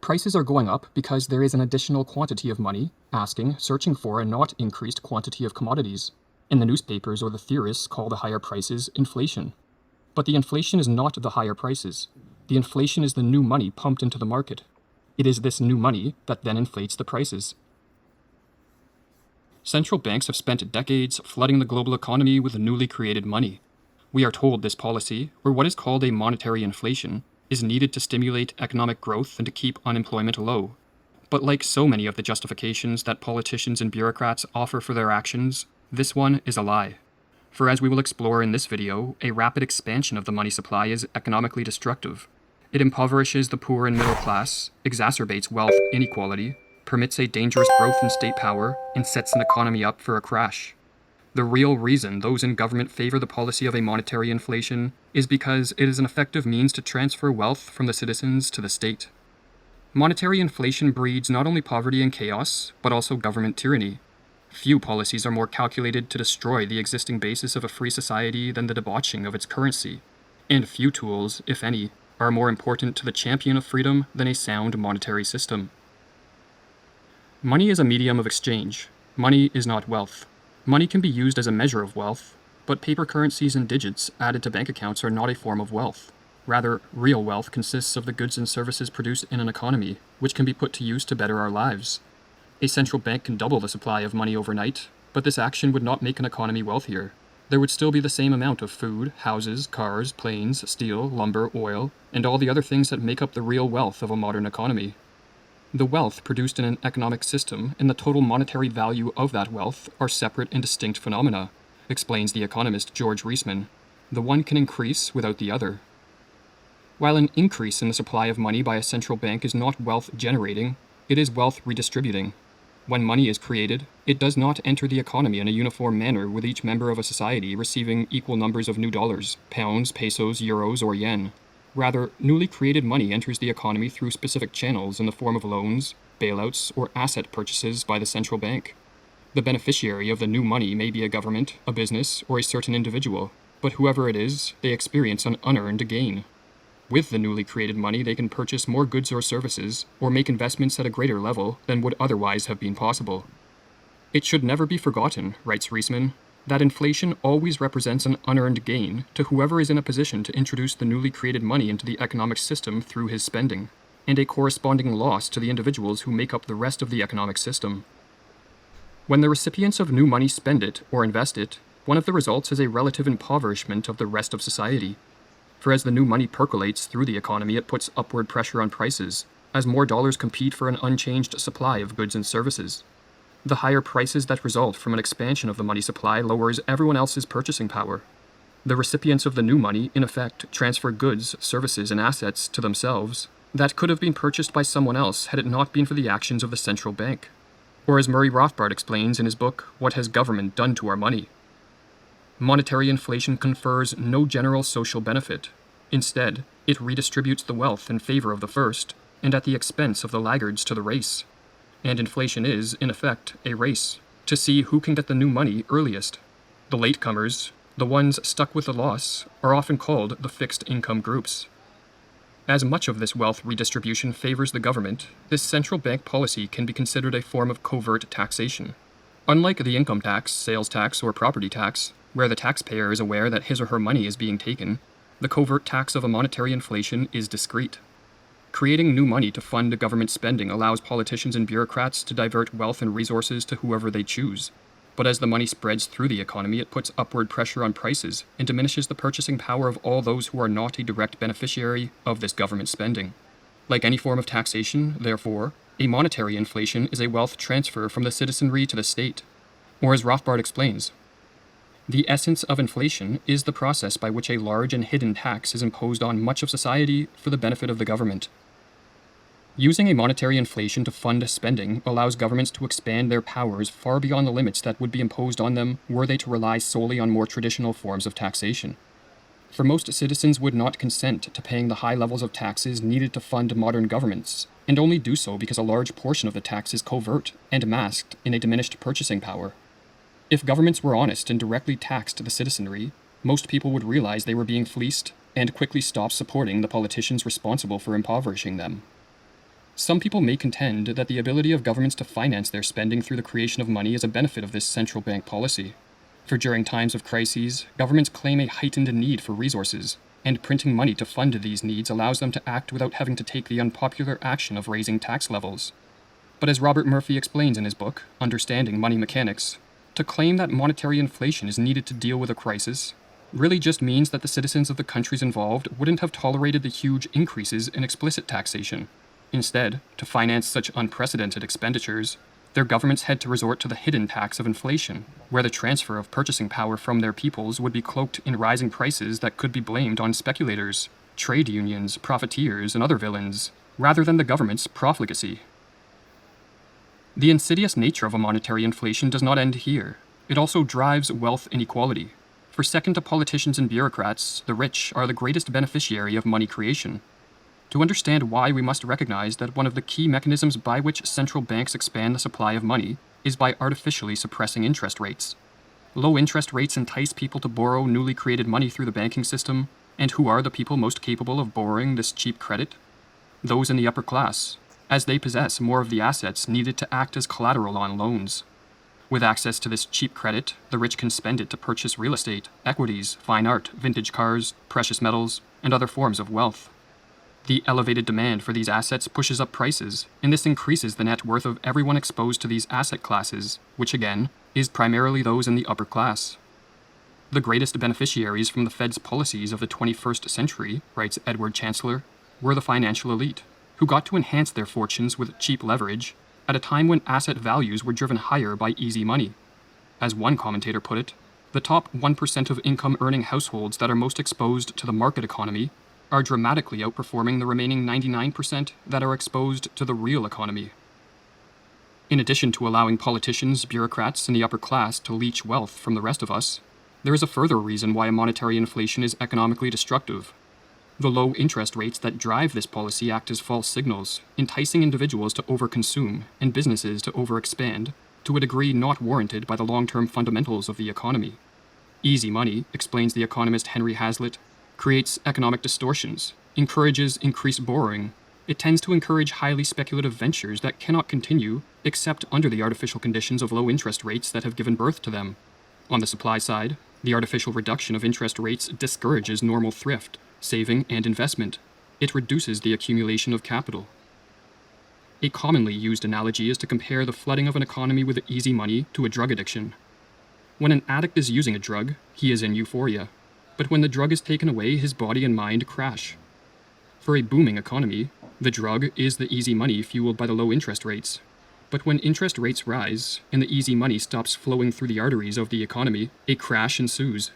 Prices are going up because there is an additional quantity of money searching for a not increased quantity of commodities. And the newspapers or the theorists call the higher prices inflation. But the inflation is not the higher prices. The inflation is the new money pumped into the market. It is this new money that then inflates the prices. Central banks have spent decades flooding the global economy with newly created money. We are told this policy, or what is called a monetary inflation, is needed to stimulate economic growth and to keep unemployment low. But like so many of the justifications that politicians and bureaucrats offer for their actions, this one is a lie. For as we will explore in this video, a rapid expansion of the money supply is economically destructive. It impoverishes the poor and middle class, exacerbates wealth inequality, permits a dangerous growth in state power, and sets an economy up for a crash. The real reason those in government favor the policy of a monetary inflation is because it is an effective means to transfer wealth from the citizens to the state. Monetary inflation breeds not only poverty and chaos, but also government tyranny. Few policies are more calculated to destroy the existing basis of a free society than the debauching of its currency. And few tools, if any, are more important to the champion of freedom than a sound monetary system. Money is a medium of exchange. Money is not wealth. Money can be used as a measure of wealth, but paper currencies and digits added to bank accounts are not a form of wealth. Rather, real wealth consists of the goods and services produced in an economy, which can be put to use to better our lives. A central bank can double the supply of money overnight, but this action would not make an economy wealthier. There would still be the same amount of food, houses, cars, planes, steel, lumber, oil, and all the other things that make up the real wealth of a modern economy. The wealth produced in an economic system and the total monetary value of that wealth are separate and distinct phenomena, explains the economist George Reisman. The one can increase without the other. While an increase in the supply of money by a central bank is not wealth generating, it is wealth redistributing. When money is created, it does not enter the economy in a uniform manner with each member of a society receiving equal numbers of new dollars, pounds, pesos, euros, or yen. Rather, newly created money enters the economy through specific channels in the form of loans, bailouts, or asset purchases by the central bank. The beneficiary of the new money may be a government, a business, or a certain individual, but whoever it is, they experience an unearned gain. With the newly created money, they can purchase more goods or services, or make investments at a greater level than would otherwise have been possible. It should never be forgotten, writes Reisman, that inflation always represents an unearned gain to whoever is in a position to introduce the newly created money into the economic system through his spending, and a corresponding loss to the individuals who make up the rest of the economic system. When the recipients of new money spend it or invest it, one of the results is a relative impoverishment of the rest of society. For as the new money percolates through the economy, it puts upward pressure on prices, as more dollars compete for an unchanged supply of goods and services. The higher prices that result from an expansion of the money supply lowers everyone else's purchasing power. The recipients of the new money, in effect, transfer goods, services, and assets to themselves that could have been purchased by someone else had it not been for the actions of the central bank. Or as Murray Rothbard explains in his book, What Has Government Done to Our Money? Monetary inflation confers no general social benefit. Instead, it redistributes the wealth in favor of the first, and at the expense of the laggards to the race. And inflation is, in effect, a race, to see who can get the new money earliest. The latecomers, the ones stuck with the loss, are often called the fixed income groups. As much of this wealth redistribution favors the government, this central bank policy can be considered a form of covert taxation. Unlike the income tax, sales tax, or property tax, where the taxpayer is aware that his or her money is being taken, the covert tax of a monetary inflation is discreet. Creating new money to fund government spending allows politicians and bureaucrats to divert wealth and resources to whoever they choose. But as the money spreads through the economy, it puts upward pressure on prices and diminishes the purchasing power of all those who are not a direct beneficiary of this government spending. Like any form of taxation, therefore, a monetary inflation is a wealth transfer from the citizenry to the state. Or as Rothbard explains, the essence of inflation is the process by which a large and hidden tax is imposed on much of society for the benefit of the government. Using a monetary inflation to fund spending allows governments to expand their powers far beyond the limits that would be imposed on them were they to rely solely on more traditional forms of taxation. For most citizens would not consent to paying the high levels of taxes needed to fund modern governments, and only do so because a large portion of the tax is covert and masked in a diminished purchasing power. If governments were honest and directly taxed the citizenry, most people would realize they were being fleeced and quickly stop supporting the politicians responsible for impoverishing them. Some people may contend that the ability of governments to finance their spending through the creation of money is a benefit of this central bank policy. For during times of crises, governments claim a heightened need for resources, and printing money to fund these needs allows them to act without having to take the unpopular action of raising tax levels. But as Robert Murphy explains in his book, Understanding Money Mechanics, to claim that monetary inflation is needed to deal with a crisis really just means that the citizens of the countries involved wouldn't have tolerated the huge increases in explicit taxation. Instead, to finance such unprecedented expenditures, their governments had to resort to the hidden tax of inflation, where the transfer of purchasing power from their peoples would be cloaked in rising prices that could be blamed on speculators, trade unions, profiteers, and other villains, rather than the government's profligacy. The insidious nature of a monetary inflation does not end here. It also drives wealth inequality. For second to politicians and bureaucrats, the rich are the greatest beneficiary of money creation. To understand why, we must recognize that one of the key mechanisms by which central banks expand the supply of money is by artificially suppressing interest rates. Low interest rates entice people to borrow newly created money through the banking system, and who are the people most capable of borrowing this cheap credit? Those in the upper class, as they possess more of the assets needed to act as collateral on loans. With access to this cheap credit, the rich can spend it to purchase real estate, equities, fine art, vintage cars, precious metals, and other forms of wealth. The elevated demand for these assets pushes up prices, and this increases the net worth of everyone exposed to these asset classes, which again, is primarily those in the upper class. The greatest beneficiaries from the Fed's policies of the 21st century, writes Edward Chancellor, were the financial elite, who got to enhance their fortunes with cheap leverage at a time when asset values were driven higher by easy money. As one commentator put it, the top 1% of income-earning households that are most exposed to the market economy are dramatically outperforming the remaining 99% that are exposed to the real economy. In addition to allowing politicians, bureaucrats, and the upper class to leech wealth from the rest of us, there is a further reason why monetary inflation is economically destructive. The low interest rates that drive this policy act as false signals, enticing individuals to overconsume and businesses to overexpand, to a degree not warranted by the long-term fundamentals of the economy. Easy money, explains the economist Henry Hazlitt, creates economic distortions, encourages increased borrowing. It tends to encourage highly speculative ventures that cannot continue except under the artificial conditions of low interest rates that have given birth to them. On the supply side, the artificial reduction of interest rates discourages normal thrift, saving, and investment. It reduces the accumulation of capital. A commonly used analogy is to compare the flooding of an economy with easy money to a drug addiction. When an addict is using a drug, he is in euphoria. But when the drug is taken away, his body and mind crash. For a booming economy, the drug is the easy money fueled by the low interest rates. But when interest rates rise, and the easy money stops flowing through the arteries of the economy, a crash ensues.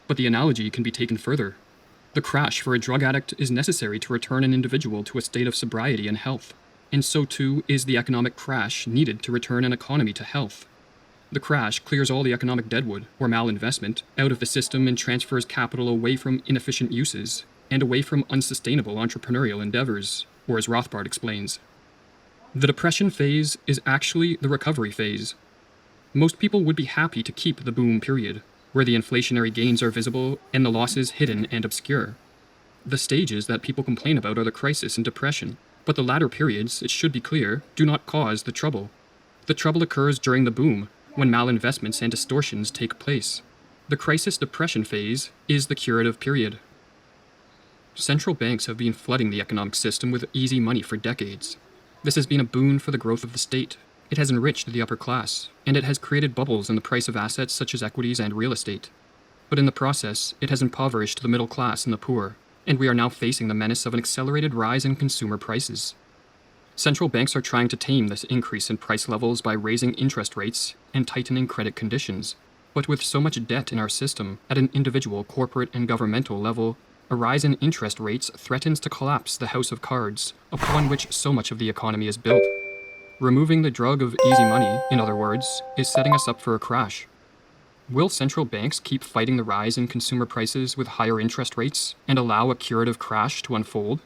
But the analogy can be taken further. The crash for a drug addict is necessary to return an individual to a state of sobriety and health, and so too is the economic crash needed to return an economy to health. The crash clears all the economic deadwood, or malinvestment, out of the system and transfers capital away from inefficient uses, and away from unsustainable entrepreneurial endeavors, or as Rothbard explains. The depression phase is actually the recovery phase. Most people would be happy to keep the boom period, where the inflationary gains are visible and the losses hidden and obscure. The stages that people complain about are the crisis and depression, but the latter periods, it should be clear, do not cause the trouble. The trouble occurs during the boom, when malinvestments and distortions take place. The crisis-depression phase is the curative period. Central banks have been flooding the economic system with easy money for decades. This has been a boon for the growth of the state. It has enriched the upper class, and it has created bubbles in the price of assets such as equities and real estate. But in the process, it has impoverished the middle class and the poor, and we are now facing the menace of an accelerated rise in consumer prices. Central banks are trying to tame this increase in price levels by raising interest rates and tightening credit conditions. But with so much debt in our system, at an individual, corporate, and governmental level, a rise in interest rates threatens to collapse the house of cards upon which so much of the economy is built. Removing the drug of easy money, in other words, is setting us up for a crash. Will central banks keep fighting the rise in consumer prices with higher interest rates and allow a curative crash to unfold?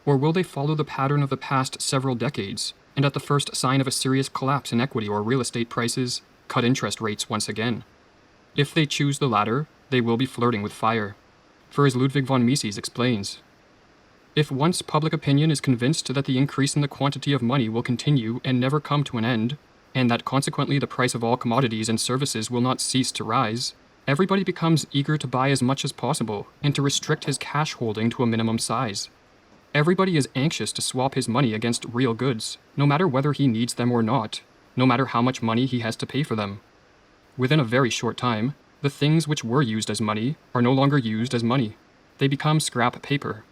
Or will they follow the pattern of the past several decades, and at the first sign of a serious collapse in equity or real estate prices, cut interest rates once again? If they choose the latter, they will be flirting with fire. For as Ludwig von Mises explains, If once public opinion is convinced that the increase in the quantity of money will continue and never come to an end, and that consequently the price of all commodities and services will not cease to rise, everybody becomes eager to buy as much as possible and to restrict his cash holding to a minimum size. Everybody is anxious to swap his money against real goods, no matter whether he needs them or not, no matter how much money he has to pay for them. Within a very short time, the things which were used as money are no longer used as money. They become scrap paper.